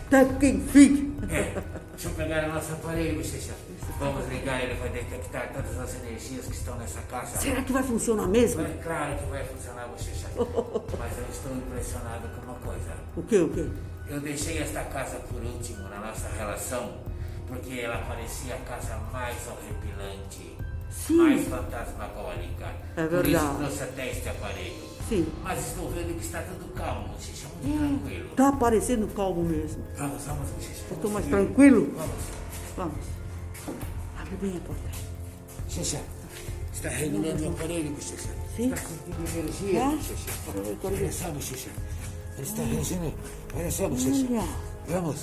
Até que enfim. Deixa eu pegar o nosso aparelho, Bochecha. Vamos ligar, ele vai detectar todas as energias que estão nessa casa. Será que vai funcionar mesmo? É claro que vai funcionar, Bochecha. Mas eu estou impressionado com uma coisa. O quê? Eu deixei esta casa por último na nossa relação, porque ela parecia a casa mais horripilante, Sim. mais fantasmagórica. É Por isso verdade. trouxe até este aparelho. Sim. Mas estou vendo que está tudo calmo, Bochecha, muito tranquilo. Tá parecendo calmo mesmo. Vamos, Bochecha. Eu tô mais tranquilo? Vamos. Vamos. Abre bem a porta. Bochecha, está regulando o aparelho, Bochecha. Sim. Está sentindo energia, É? Bochecha. Olha só, Bochecha. Ele está regendo. Olha só, Bochecha. Olha.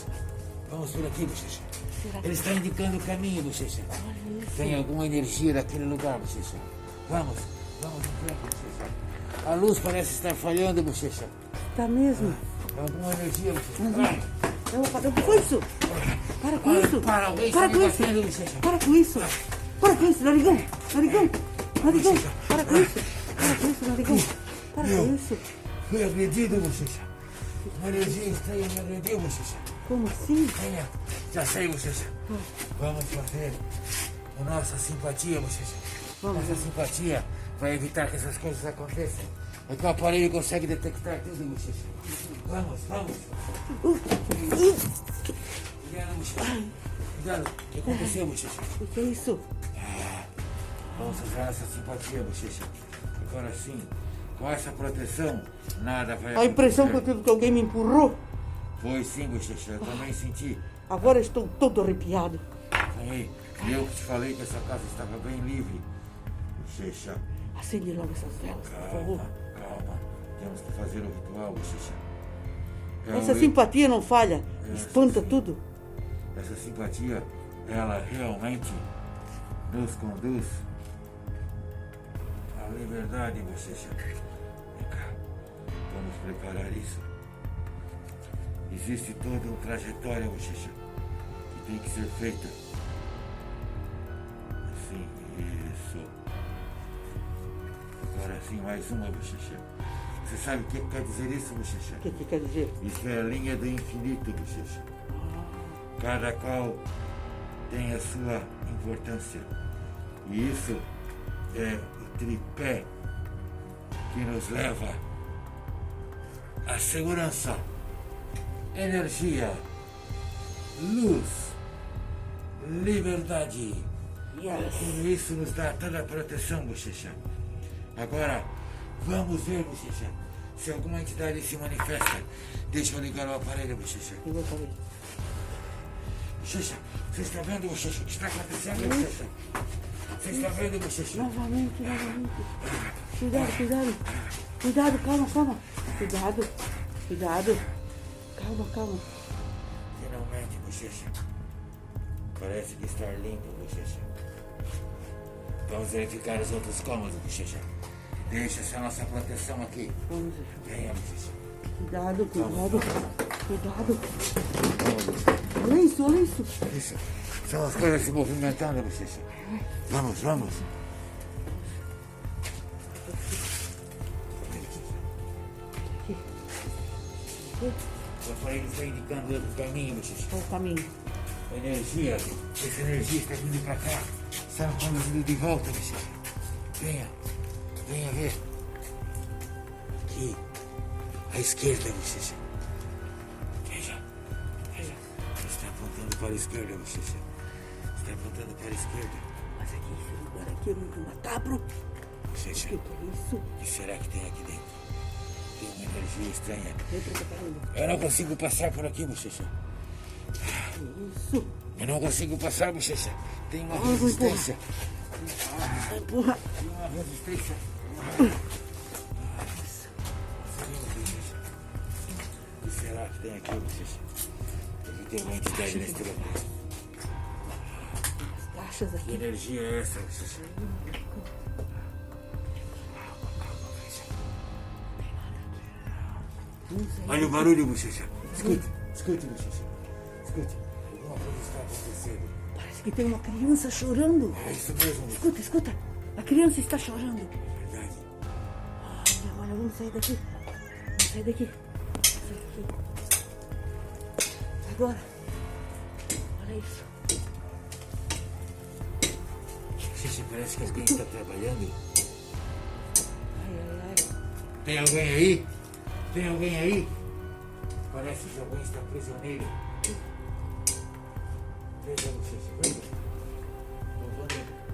Vamos por aqui, Bochecha. Será que- Ele está indicando o caminho, Bochecha. Tem alguma energia daquele lugar, Bochecha. Vamos em frente, Bochecha. A luz parece estar falhando, Bochecha. Tá mesmo? Alguma energia, Bochecha. O que foi isso? Para com isso. Para, alguém está Para me com isso. batendo, Bochecha. Para com isso. Para com isso, narigão. Narigão. Para com isso. Para com isso, narigão. Para com isso. Fui agredido, Bochecha. Uma energia estranha me agrediu, Bochecha. Como assim? Venha, já sei, Bochecha. Vamos fazer a nossa simpatia, Bochecha. Vamos. Essa simpatia vai evitar que essas coisas aconteçam. É que o aparelho consegue detectar tudo, Bochecha. Vamos. Cuidado, Bochecha. Cuidado. O que aconteceu, Bochecha? O que é isso? Vamos usar essa simpatia, Bochecha. Agora sim, com essa proteção, nada vai A impressão que eu acontecer. tive que alguém me empurrou. Foi sim, Bochecha. Eu também senti. Agora estou todo arrepiado. Aí, eu que te falei que essa casa estava bem livre. Bochecha, Acende logo essas velas, por favor. calma. Temos que fazer o ritual, Bochecha. É Essa um- simpatia não falha. Espanta tudo. Essa simpatia, ela realmente nos conduz à liberdade, Bochecha. Vem cá, vamos preparar isso. Existe toda uma trajetória, Bochecha, que tem que ser feita. Assim, isso. Agora sim, mais uma, Bochecha. Você sabe o que quer dizer isso, Bochecha? O que quer dizer? Isso é a linha do infinito, Bochecha. Cada qual tem a sua importância. E isso é o tripé que nos leva à segurança, energia, luz, liberdade. Yes. Tudo isso nos dá toda a proteção, Bochecha. Agora, vamos ver, Bochecha, se alguma entidade se manifesta. Deixa eu ligar o aparelho, Bochecha. Eu vou saber. Bochecha, você está vendo, Bochecha, o que está acontecendo, Bochecha? Você está vendo, Bochecha? Novamente. Cuidado, calma. Cuidado. Calma. Finalmente, Bochecha. Parece que está limpo, Bochecha. Vamos verificar os outros cômodos, Bochecha. Deixa essa nossa proteção aqui. Vamos. Venha, Bochecha. Cuidado. Vamos. Olha isso. Isso. São as coisas se movimentando, Bochecha. Vamos. O aparelho está indicando outro caminho, Bochecha. Qual o caminho? A energia, essa energia está vindo para cá. Está nos conduzindo de volta, Bochecha. Venha ver. Aqui, à esquerda, Bochecha. Veja. Está apontando para a esquerda, Bochecha. Está apontando para a esquerda. Mas aqui, esse lugar aqui é muito macabro. Bochecha, O que é isso? o que será que tem aqui dentro? Tem uma energia estranha. Entra com o aparelho. Eu não consigo passar por aqui, Bochecha. Isso. Eu não consigo passar, Bochecha. Tem uma Ah, vou resistência. Empurra. Tem uma resistência. O que será que tem aqui, Bochecha? Deve ter uma entidade nesse lugar. As caixas Que aqui. energia é essa, Bochecha? Não sei. Olha o barulho, Bochecha. Escute, Bochecha. Escute. Alguma coisa está acontecendo. Parece que tem uma criança chorando. É isso mesmo, Bochecha. Escuta. A criança está chorando. É verdade. Olha, vamos sair daqui. Sai daqui. Agora. Olha isso. Bochecha, parece que alguém está trabalhando. Ai, ai, ai. Tem alguém aí? Tem alguém aí? Parece que alguém está prisioneiro. Veja, Bochecha, veja.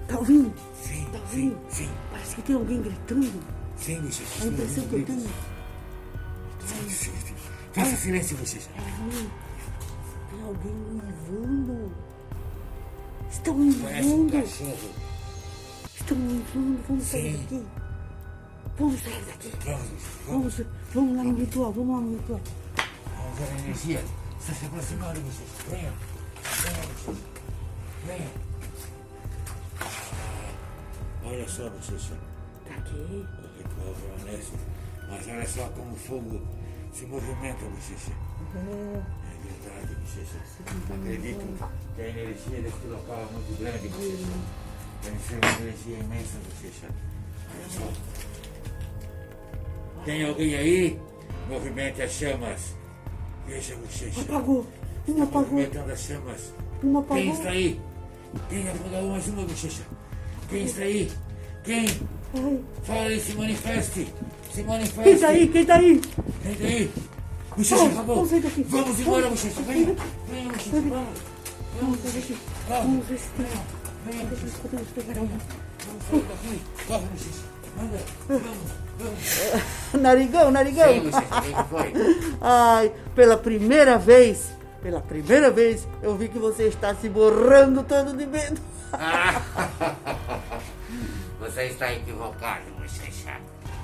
Tá ouvindo? Sim, Tá sim, ouvindo? sim. Parece que tem alguém gritando. Sim, Bochecha. A impressão que eu tenho. Faça silêncio, Bochecha. Ai, tem alguém uivando. Estão Parece um uivando. cachorro. Estão uivando. Vamos sair Sim. daqui. Vamos sair daqui. Vamos, Bochecha, vamos. Vamos lá no ritual. Vamos lá no ritual. Vamos ver a energia. Está se aproximando, Bochecha. Venha. Venha, Bochecha. Venha. Olha só, Bochecha. Tá aqui. O ritual permanece. Mas olha só como o fogo se movimenta, Bochecha. É verdade, Bochecha. Acredito que a energia deste local é muito grande, Bochecha. Deve ser uma energia imensa, Bochecha. Olha só. Tem alguém aí? Movimente as chamas. Veja, Bochecha. Apagou. Uma apagou. Movimentando as chamas. Uma apagou. Quem está aí? Quem apagou mais uma, Bochecha? Quem está aí? Quem? Ai. Fale, se manifeste. Se manifeste. Quem tá aí? Quem tá aí? Quem tá aí? Bochecha, acabou. Vamos sair daqui. Vamos embora, Bochecha. Venha. Venha, Bochecha. Vamos. Vamos sair daqui. Vamos. Vamos ver se tem. Venha, Bochecha. Podemos pegar um. Vamos sair daqui. Corre, Bochecha. Anda. Vamos. Narigão, narigão. Sim, Bochecha. Vem que foi. Ai, pela primeira vez, eu vi que você está se borrando todo de medo. Você está equivocado, Bochecha.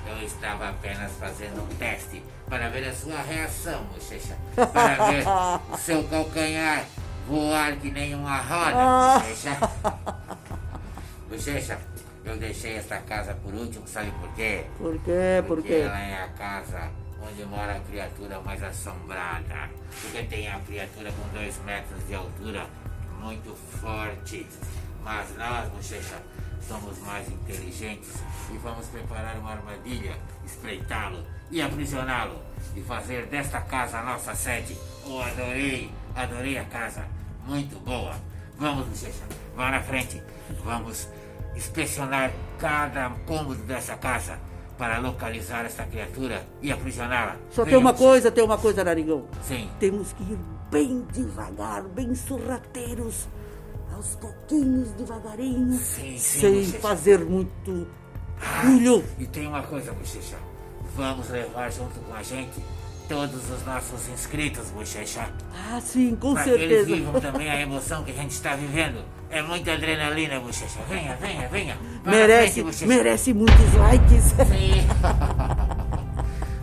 Eu estava apenas fazendo um teste para ver a sua reação, Bochecha. Para ver o seu calcanhar voar que nem uma roda, Bochecha. Bochecha, eu deixei esta casa por último, sabe por quê? Por quê? Por Porque quê? ela é a casa onde mora a criatura mais assombrada. Porque tem a criatura com 2 metros de altura, muito forte. Mas nós, Bochecha, somos mais inteligentes e vamos preparar uma armadilha, espreitá-lo e aprisioná-lo e fazer desta casa a nossa sede. Oh, adorei a casa, muito boa. Vamos, Bochecha, vá na frente. Vamos inspecionar cada cômodo dessa casa para localizar essa criatura e aprisioná-la. Só Venha, tem uma coisa, narigão. Sim. Temos que ir bem devagar, bem sorrateiros, aos pouquinhos, devagarinho, Sim, sem Bochecha. fazer muito barulho. E tem uma coisa, Bochecha. Vamos levar junto com a gente todos os nossos inscritos, Bochecha. Ah, sim, com Para que eles certeza. vivam também a emoção que a gente está vivendo. É muita adrenalina, Bochecha. Venha, venha, venha. Vá na Merece, frente, Bochecha. merece muitos likes. Sim.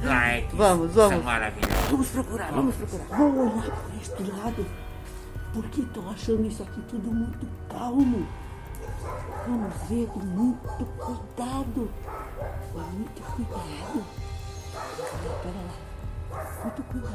Likes Vamos. São maravilhosos. Vamos procurar. Vou olhar por este lado, porque estou achando isso aqui tudo muito calmo. Vamos ver com muito cuidado. Muito cuidado. Pera lá. Muito cuidado.